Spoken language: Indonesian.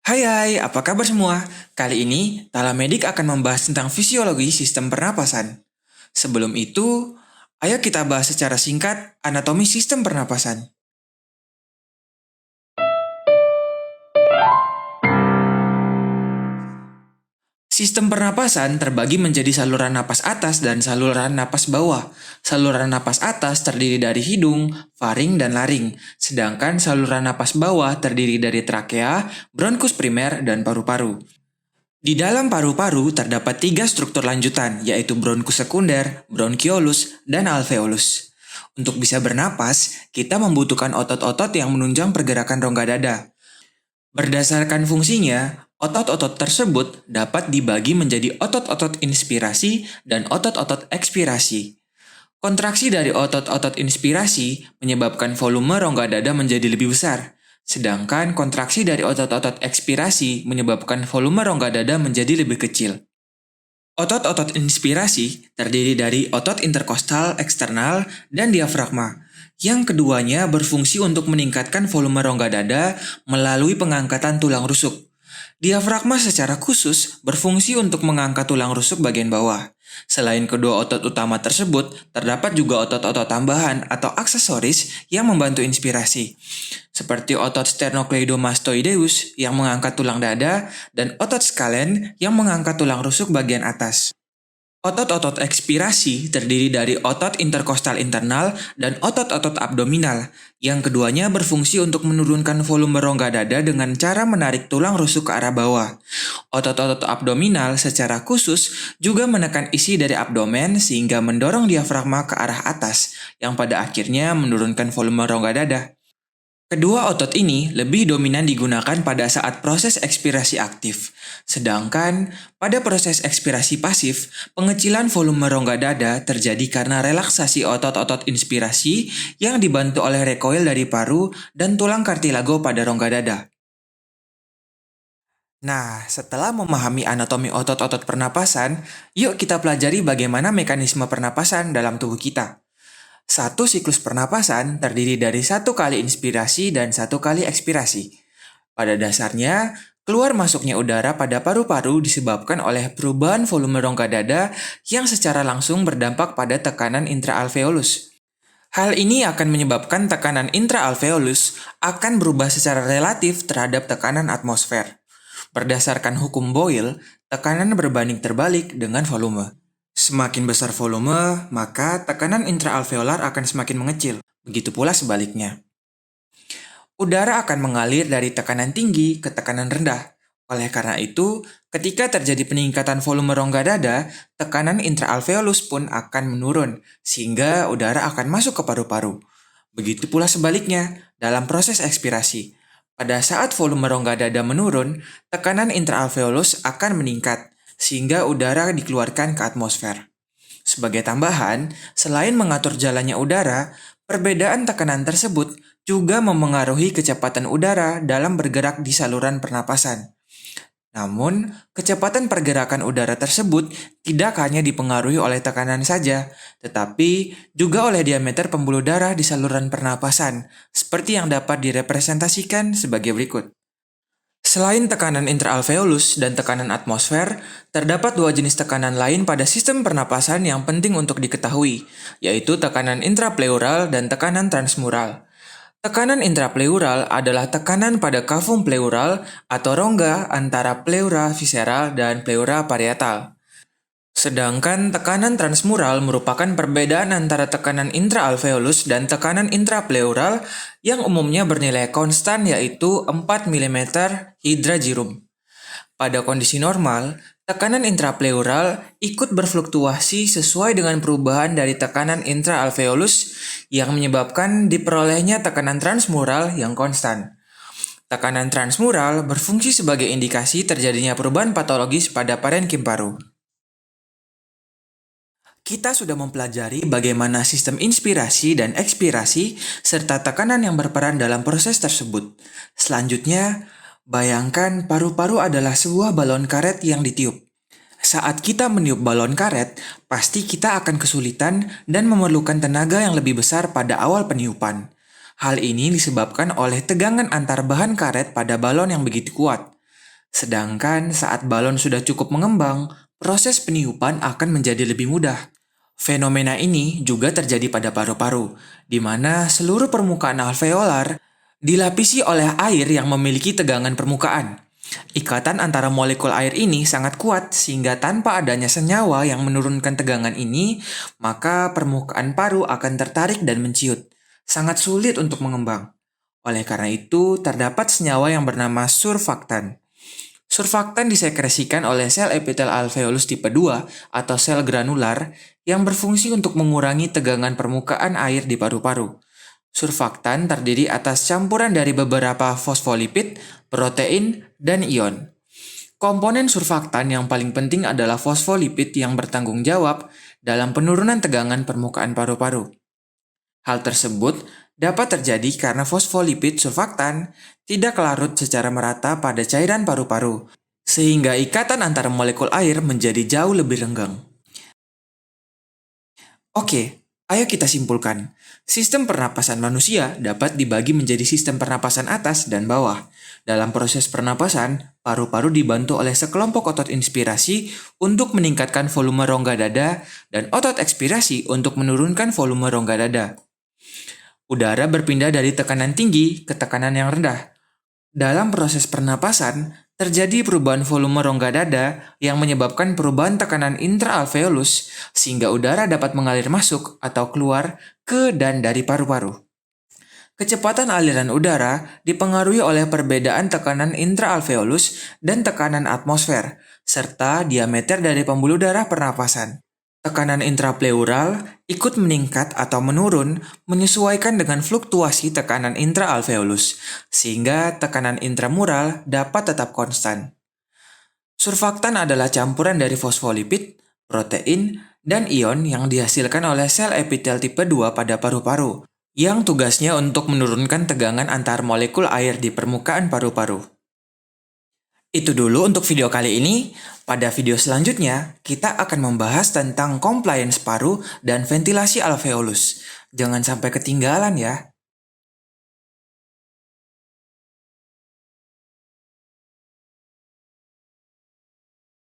Hai, apa kabar semua? Kali ini, Talamedik akan membahas tentang fisiologi sistem pernapasan. Sebelum itu, ayo kita bahas secara singkat anatomi sistem pernapasan. Sistem pernapasan terbagi menjadi saluran napas atas dan saluran napas bawah. Saluran napas atas terdiri dari hidung, faring, dan laring, sedangkan saluran napas bawah terdiri dari trakea, bronkus primer, dan paru-paru. Di dalam paru-paru terdapat tiga struktur lanjutan, yaitu bronkus sekunder, bronkiolus, dan alveolus. Untuk bisa bernapas, kita membutuhkan otot-otot yang menunjang pergerakan rongga dada. Berdasarkan fungsinya, otot-otot tersebut dapat dibagi menjadi otot-otot inspirasi dan otot-otot ekspirasi. Kontraksi dari otot-otot inspirasi menyebabkan volume rongga dada menjadi lebih besar, sedangkan kontraksi dari otot-otot ekspirasi menyebabkan volume rongga dada menjadi lebih kecil. Otot-otot inspirasi terdiri dari otot interkostal eksternal dan diafragma. Yang keduanya berfungsi untuk meningkatkan volume rongga dada melalui pengangkatan tulang rusuk. Diafragma secara khusus berfungsi untuk mengangkat tulang rusuk bagian bawah. Selain kedua otot utama tersebut, terdapat juga otot-otot tambahan atau aksesoris yang membantu inspirasi, seperti otot sternocleidomastoideus yang mengangkat tulang dada dan otot scalene yang mengangkat tulang rusuk bagian atas. Otot-otot ekspirasi terdiri dari otot interkostal internal dan otot-otot abdominal. Yang keduanya berfungsi untuk menurunkan volume rongga dada dengan cara menarik tulang rusuk ke arah bawah. Otot-otot abdominal secara khusus juga menekan isi dari abdomen sehingga mendorong diafragma ke arah atas, yang pada akhirnya menurunkan volume rongga dada. Kedua otot ini lebih dominan digunakan pada saat proses ekspirasi aktif, sedangkan pada proses ekspirasi pasif, pengecilan volume rongga dada terjadi karena relaksasi otot-otot inspirasi yang dibantu oleh recoil dari paru dan tulang kartilago pada rongga dada. Nah, setelah memahami anatomi otot-otot pernapasan, yuk kita pelajari bagaimana mekanisme pernapasan dalam tubuh kita. Satu siklus pernapasan terdiri dari satu kali inspirasi dan satu kali ekspirasi. Pada dasarnya, keluar masuknya udara pada paru-paru disebabkan oleh perubahan volume rongga dada yang secara langsung berdampak pada tekanan intraalveolus. Hal ini akan menyebabkan tekanan intraalveolus akan berubah secara relatif terhadap tekanan atmosfer. Berdasarkan hukum Boyle, tekanan berbanding terbalik dengan volume. Semakin besar volume, maka tekanan intraalveolar akan semakin mengecil. Begitu pula sebaliknya. Udara akan mengalir dari tekanan tinggi ke tekanan rendah. Oleh karena itu, ketika terjadi peningkatan volume rongga dada, tekanan intraalveolus pun akan menurun, sehingga udara akan masuk ke paru-paru. Begitu pula sebaliknya, dalam proses ekspirasi. Pada saat volume rongga dada menurun, tekanan intraalveolus akan meningkat, sehingga udara dikeluarkan ke atmosfer. Sebagai tambahan, selain mengatur jalannya udara, perbedaan tekanan tersebut juga memengaruhi kecepatan udara dalam bergerak di saluran pernapasan. Namun, kecepatan pergerakan udara tersebut tidak hanya dipengaruhi oleh tekanan saja, tetapi juga oleh diameter pembuluh darah di saluran pernapasan, seperti yang dapat direpresentasikan sebagai berikut. Selain tekanan intraalveolus dan tekanan atmosfer, terdapat dua jenis tekanan lain pada sistem pernapasan yang penting untuk diketahui, yaitu tekanan intrapleural dan tekanan transmural. Tekanan intrapleural adalah tekanan pada kavum pleural atau rongga antara pleura visceral dan pleura parietal. Sedangkan tekanan transmural merupakan perbedaan antara tekanan intraalveolus dan tekanan intrapleural yang umumnya bernilai konstan yaitu 4 mm Hydra-Gyrum. Pada kondisi normal, tekanan intrapleural ikut berfluktuasi sesuai dengan perubahan dari tekanan intraalveolus yang menyebabkan diperolehnya tekanan transmural yang konstan. Tekanan transmural berfungsi sebagai indikasi terjadinya perubahan patologis pada parenkim paru. Kita sudah mempelajari bagaimana sistem inspirasi dan ekspirasi serta tekanan yang berperan dalam proses tersebut. Selanjutnya, bayangkan paru-paru adalah sebuah balon karet yang ditiup. Saat kita meniup balon karet, pasti kita akan kesulitan dan memerlukan tenaga yang lebih besar pada awal peniupan. Hal ini disebabkan oleh tegangan antar bahan karet pada balon yang begitu kuat. Sedangkan saat balon sudah cukup mengembang, proses peniupan akan menjadi lebih mudah. Fenomena ini juga terjadi pada paru-paru, di mana seluruh permukaan alveolar dilapisi oleh air yang memiliki tegangan permukaan. Ikatan antara molekul air ini sangat kuat sehingga tanpa adanya senyawa yang menurunkan tegangan ini, maka permukaan paru akan tertarik dan menciut. Sangat sulit untuk mengembang. Oleh karena itu, terdapat senyawa yang bernama surfaktan. Surfaktan disekresikan oleh sel epitel alveolus tipe 2 atau sel granular yang berfungsi untuk mengurangi tegangan permukaan air di paru-paru. Surfaktan terdiri atas campuran dari beberapa fosfolipid, protein, dan ion. Komponen surfaktan yang paling penting adalah fosfolipid yang bertanggung jawab dalam penurunan tegangan permukaan paru-paru. Hal tersebut dapat terjadi karena fosfolipid surfaktan tidak larut secara merata pada cairan paru-paru, sehingga ikatan antara molekul air menjadi jauh lebih renggang. Oke, ayo kita simpulkan. Sistem pernapasan manusia dapat dibagi menjadi sistem pernapasan atas dan bawah. Dalam proses pernapasan, paru-paru dibantu oleh sekelompok otot inspirasi untuk meningkatkan volume rongga dada dan otot ekspirasi untuk menurunkan volume rongga dada. Udara berpindah dari tekanan tinggi ke tekanan yang rendah. Dalam proses pernapasan, terjadi perubahan volume rongga dada yang menyebabkan perubahan tekanan intraalveolus sehingga udara dapat mengalir masuk atau keluar ke dan dari paru-paru. Kecepatan aliran udara dipengaruhi oleh perbedaan tekanan intraalveolus dan tekanan atmosfer, serta diameter dari pembuluh darah pernapasan. Tekanan intrapleural ikut meningkat atau menurun menyesuaikan dengan fluktuasi tekanan intraalveolus, sehingga tekanan intramural dapat tetap konstan. Surfaktan adalah campuran dari fosfolipid, protein, dan ion yang dihasilkan oleh sel epitel tipe 2 pada paru-paru, yang tugasnya untuk menurunkan tegangan antar molekul air di permukaan paru-paru. Itu dulu untuk video kali ini. Pada video selanjutnya, kita akan membahas tentang compliance paru dan ventilasi alveolus. Jangan sampai ketinggalan ya.